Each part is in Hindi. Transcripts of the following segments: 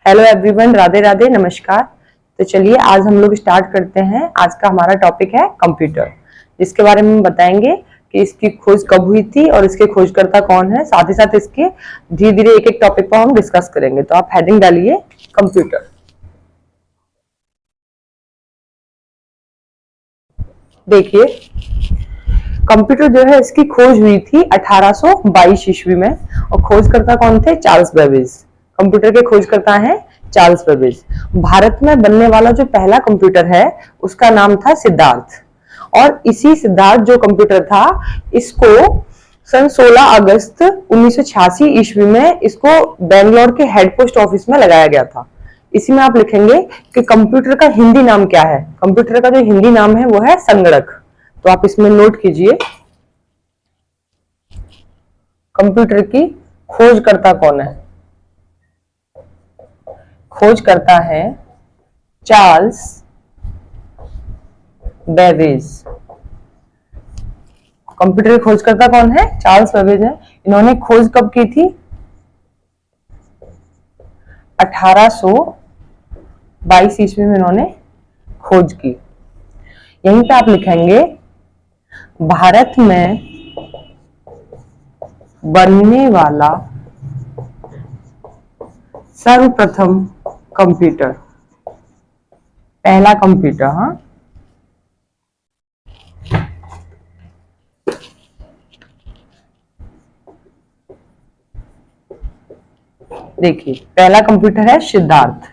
हेलो एवरीवन, राधे राधे, नमस्कार। तो चलिए आज हम लोग स्टार्ट करते हैं। आज का हमारा टॉपिक है कंप्यूटर, जिसके बारे में हम बताएंगे कि इसकी खोज कब हुई थी और इसके खोजकर्ता कौन है। साथ ही साथ इसके धीरे धीरे एक एक टॉपिक पर हम डिस्कस करेंगे। तो आप हेडिंग डालिए कंप्यूटर। देखिए, कंप्यूटर जो है इसकी खोज हुई थी 1822 ईस्वी में और खोजकर्ता कौन थे? Charles Babbage. कंप्यूटर के खोजकर्ता हैं चार्ल्स बेबेज। भारत में बनने वाला जो पहला कंप्यूटर है उसका नाम था सिद्धार्थ। और इसी सिद्धार्थ जो कंप्यूटर था, इसको सन 16 अगस्त 1986 ईस्वी में इसको बेंगलोर के हेड पोस्ट ऑफिस में लगाया गया था। इसी में आप लिखेंगे कि कंप्यूटर का हिंदी नाम क्या है। कंप्यूटर का जो हिंदी नाम है वो है संगणक। तो आप इसमें नोट कीजिए, कंप्यूटर की खोजकर्ता कौन है? खोजकर्ता है चार्ल्स बेबेज। कंप्यूटर के खोजकर्ता कौन है? चार्ल्स बेबेज है। इन्होंने खोज कब की थी? 1822 ईस्वी में इन्होंने खोज की। यहीं पे आप लिखेंगे भारत में बनने वाला सर्वप्रथम कंप्यूटर, पहला कंप्यूटर। हाँ, देखिए पहला कंप्यूटर है सिद्धार्थ।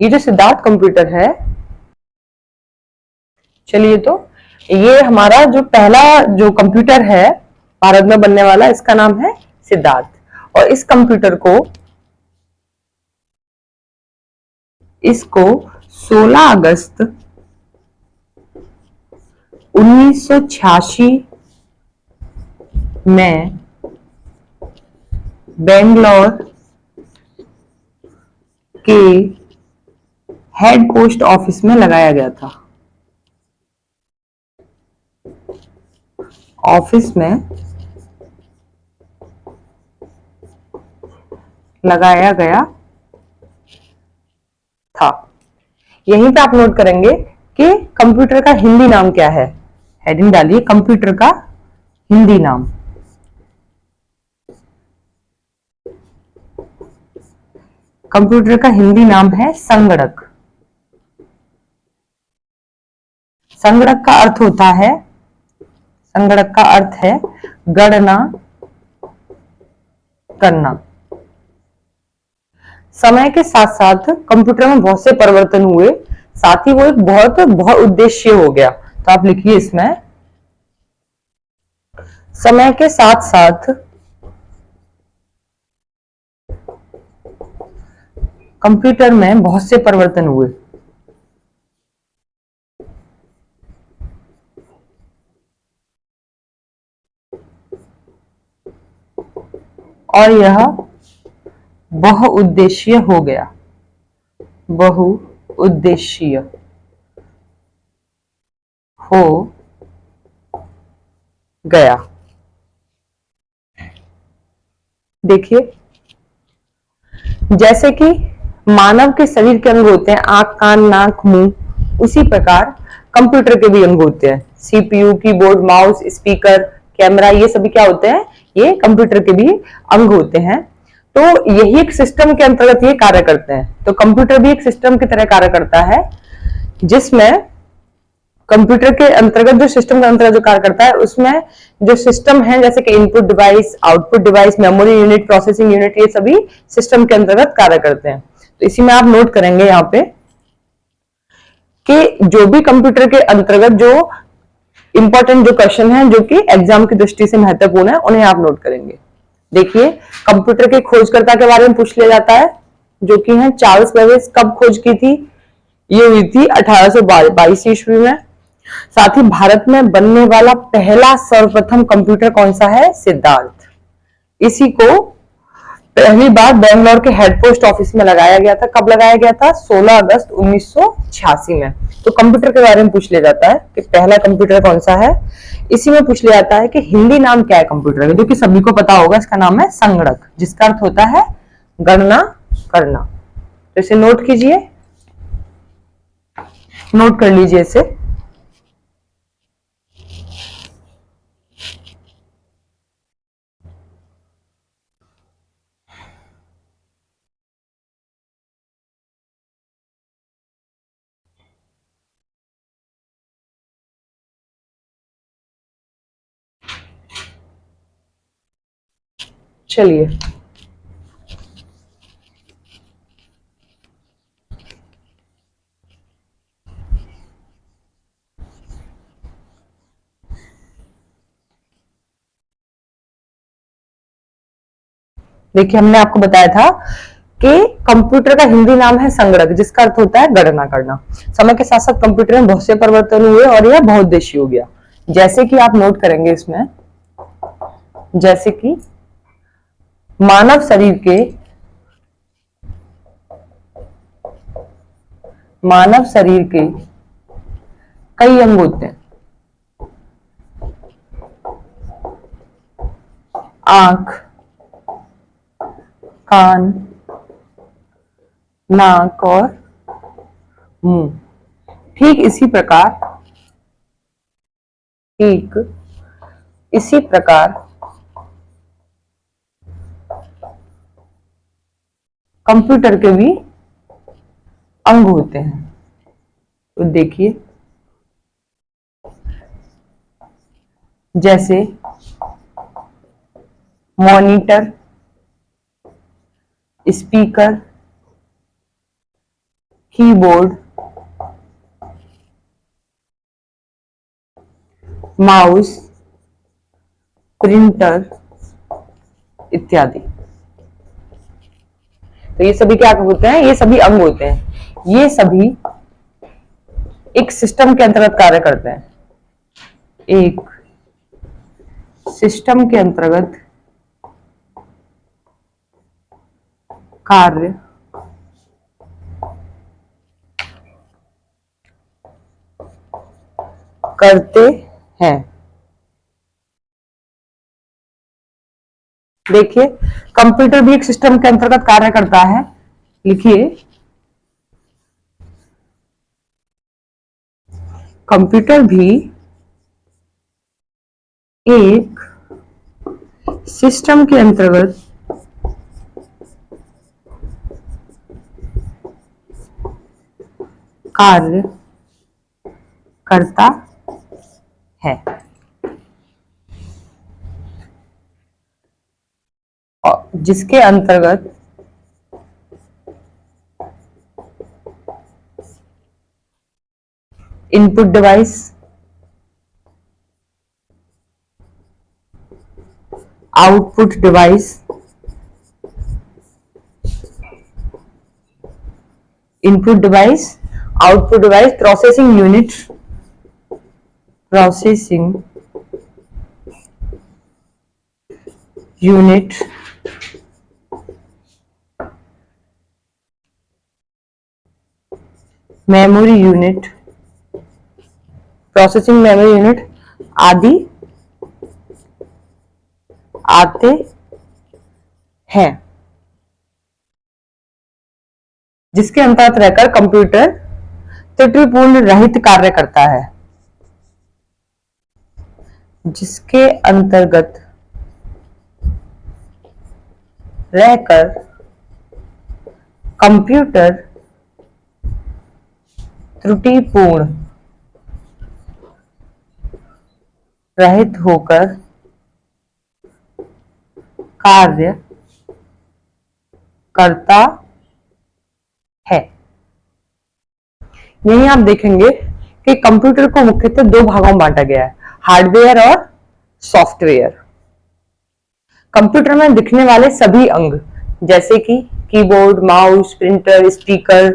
ये जो सिद्धार्थ कंप्यूटर है, चलिए तो ये हमारा जो पहला जो कंप्यूटर है भारत में बनने वाला, इसका नाम है सिद्धार्थ। और इस कंप्यूटर को 16 अगस्त 1986 में बेंगलोर के हेड पोस्ट ऑफिस में लगाया गया था। ऑफिस में लगाया गया था। यहीं पे आप नोट करेंगे कि कंप्यूटर का हिंदी नाम क्या है। हेडिंग डालिए कंप्यूटर का हिंदी नाम। कंप्यूटर का हिंदी नाम है संगणक। संगणक का अर्थ होता है, संगणक का अर्थ है गणना करना। समय के साथ साथ कंप्यूटर में बहुत से परिवर्तन हुए, साथ ही वो एक बहुत बहुत उद्देश्य हो गया। तो आप लिखिए इसमें, समय के साथ साथ कंप्यूटर में बहुत से परिवर्तन हुए। और यह बहुउद्देशीय हो गया। बहुउद्देशीय हो गया। देखिए, जैसे कि मानव के शरीर के अंग होते हैं आंख, कान, नाक, मुंह, उसी प्रकार कंप्यूटर के भी अंग होते हैं। CPU, keyboard, mouse, speaker, camera, ये सभी क्या होते हैं? ये कंप्यूटर के भी अंग होते हैं। तो यही एक सिस्टम के अंतर्गत ये कार्य करते हैं। तो कंप्यूटर भी एक सिस्टम की तरह कार्य करता है, जिसमें कंप्यूटर के अंतर्गत जो सिस्टम के अंतर्गत जो कार्य करता है, उसमें जो सिस्टम है जैसे कि input device, output device, memory unit, processing unit, ये सभी सिस्टम के अंतर्गत कार्य करते हैं। तो इसी में आप नोट करेंगे यहाँ पे कि जो भी कंप्यूटर के अंतर्गत जो इंपॉर्टेंट जो क्वेश्चन है, जो कि एग्जाम की दृष्टि से महत्वपूर्ण है, उन्हें आप नोट करेंगे। देखिए, कंप्यूटर के खोजकर्ता के बारे में पूछ लिया जाता है, जो कि है चार्ल्स बेबेज। कब खोज की थी? ये हुई थी 1822 ईस्वी में। साथ ही भारत में बनने वाला पहला सर्वप्रथम कंप्यूटर कौन सा है? सिद्धार्थ। इसी को पहली बार बेंगलोर के हेड पोस्ट ऑफिस में लगाया गया था। कब लगाया गया था? 16 अगस्त 1986 में। तो कंप्यूटर के बारे में पूछ लिया जाता है कि पहला कंप्यूटर कौन सा है। इसी में पूछ लिया जाता है कि हिंदी नाम क्या है कंप्यूटर का, जो कि सभी को पता होगा। इसका नाम है संगणक, जिसका अर्थ होता है गणना करना। तो इसे नोट कीजिए, नोट कर लीजिए इसे। चलिए, देखिए हमने आपको बताया था कि कंप्यूटर का हिंदी नाम है संगणक, जिसका अर्थ होता है गणना करना। समय के साथ साथ कंप्यूटर में बहुत से परिवर्तन हुए और यह बहुउद्देशीय हो गया। जैसे कि आप नोट करेंगे इसमें, जैसे कि मानव शरीर के कई अंग होते हैं। आंख, कान, नाक और मुंह। ठीक इसी प्रकार कंप्यूटर के भी अंग होते हैं। तो देखिए, जैसे monitor, speaker, keyboard, mouse, printer इत्यादि। तो ये सभी क्या होते हैं? ये सभी अंग होते हैं। ये सभी एक सिस्टम के अंतर्गत कार्य करते हैं। एक सिस्टम के अंतर्गत कार्य करते हैं। देखिए, कंप्यूटर भी एक सिस्टम के अंतर्गत कार्य करता है। लिखिए, कंप्यूटर भी एक सिस्टम के अंतर्गत कार्य करता है। और जिसके अंतर्गत input device, output device, input device, output device, processing unit, memory unit, processing memory unit आदि आते हैं, जिसके अंतर्गत रहकर कंप्यूटर त्रुटिपूर्ण रहित कार्य करता है। जिसके अंतर्गत रहकर कंप्यूटर त्रुटिपूर्ण रहित होकर कार्य करता है। यही आप देखेंगे कि कंप्यूटर को मुख्यतः दो भागों में बांटा गया है, हार्डवेयर और सॉफ्टवेयर। कंप्यूटर में दिखने वाले सभी अंग, जैसे कि कीबोर्ड, माउस, प्रिंटर, स्पीकर,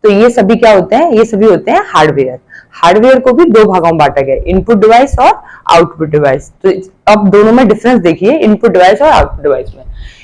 तो ये सभी क्या होते हैं? ये सभी होते हैं हार्डवेयर। हार्डवेयर को भी दो भागों में बांटा गया है, इनपुट डिवाइस और आउटपुट डिवाइस। तो अब दोनों में डिफरेंस देखिए, इनपुट डिवाइस और आउटपुट डिवाइस में।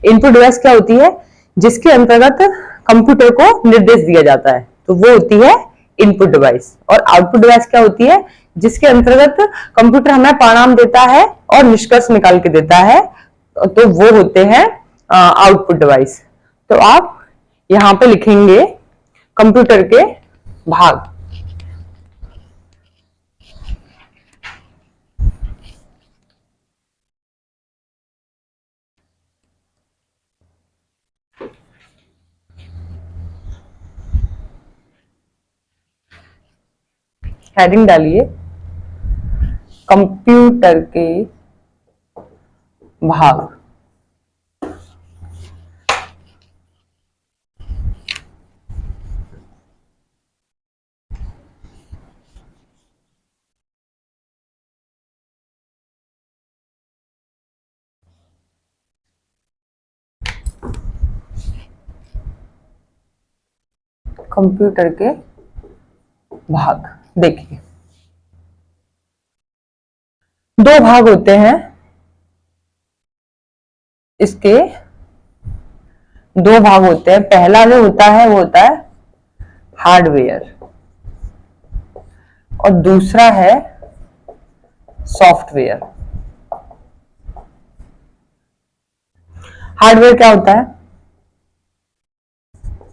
इनपुट डिवाइस क्या होती है? जिसके अंतर्गत कंप्यूटर को निर्देश दिया जाता है, तो वो होती है इनपुट डिवाइस। और आउटपुट डिवाइस क्या होती है? जिसके अंतर्गत कंप्यूटर हमें परिणाम देता है और निष्कर्ष निकाल के देता है, तो वो होते हैं आउटपुट डिवाइस। तो आप यहां पे लिखेंगे कंप्यूटर के भाग। हेडिंग डालिए कंप्यूटर के भाग। कंप्यूटर के भाग देखिए, दो भाग होते हैं इसके, दो भाग होते हैं। पहला जो होता है वो होता है हार्डवेयर और दूसरा है सॉफ्टवेयर। हार्डवेयर क्या होता है?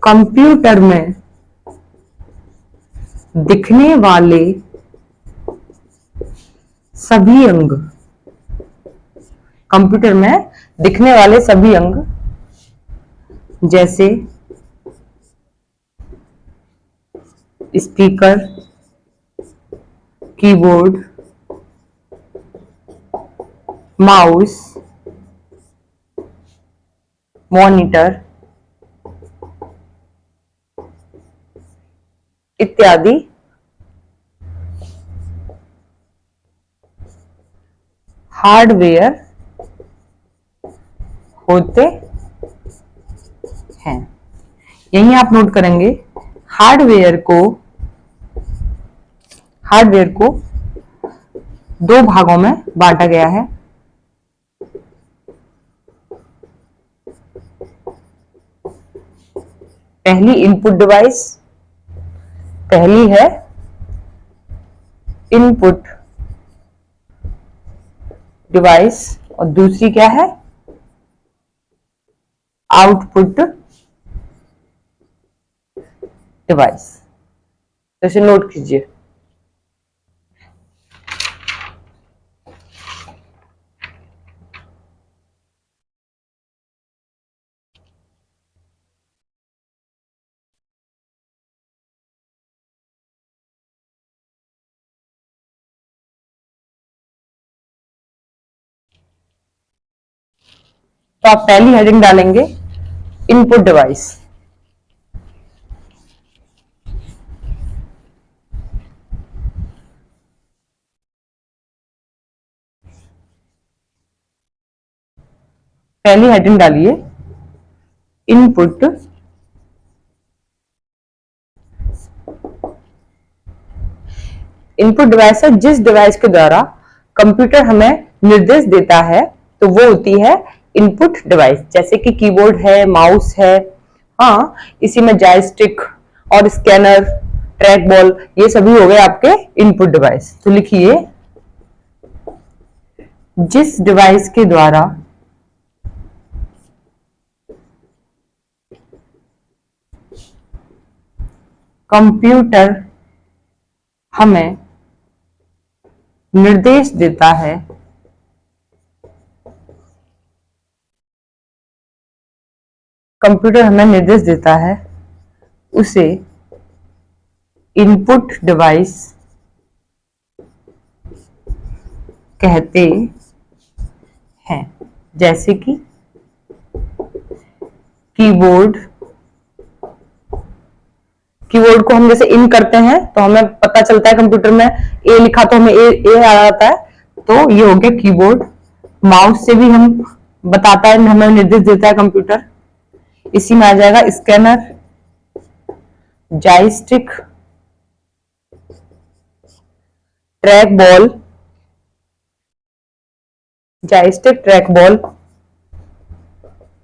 कंप्यूटर में दिखने वाले सभी अंग, कंप्यूटर में दिखने वाले सभी अंग जैसे स्पीकर, कीबोर्ड, माउस, मॉनिटर इत्यादि हार्डवेयर होते हैं। यही आप नोट करेंगे, हार्डवेयर को दो भागों में बांटा गया है। पहली इनपुट डिवाइस, पहली है इनपुट डिवाइस और दूसरी क्या है? Output device. तो इसे नोट कीजिए। तो आप पहली हेडिंग डालेंगे इनपुट डिवाइस। पहली हेडिंग डालिए इनपुट इनपुट डिवाइस है जिस डिवाइस के द्वारा कंप्यूटर हमें निर्देश देता है, तो वो होती है इनपुट डिवाइस। जैसे कि कीबोर्ड है, माउस है, हाँ, इसी में जॉयस्टिक और स्कैनर, ट्रैक बॉल, ये सभी हो गए आपके इनपुट डिवाइस। तो लिखिए जिस डिवाइस के द्वारा कंप्यूटर हमें निर्देश देता है, कंप्यूटर हमें निर्देश देता है, उसे इनपुट डिवाइस कहते हैं। जैसे कि कीबोर्ड को हम जैसे इन करते हैं तो हमें पता चलता है कंप्यूटर में ए लिखा तो हमें ए आ जाता है, तो ये हो गया कीबोर्ड। माउस से भी हम बताता है, हमें निर्देश देता है कंप्यूटर, इसी में आ जाएगा स्कैनर, जॉयस्टिक, ट्रैक बॉल,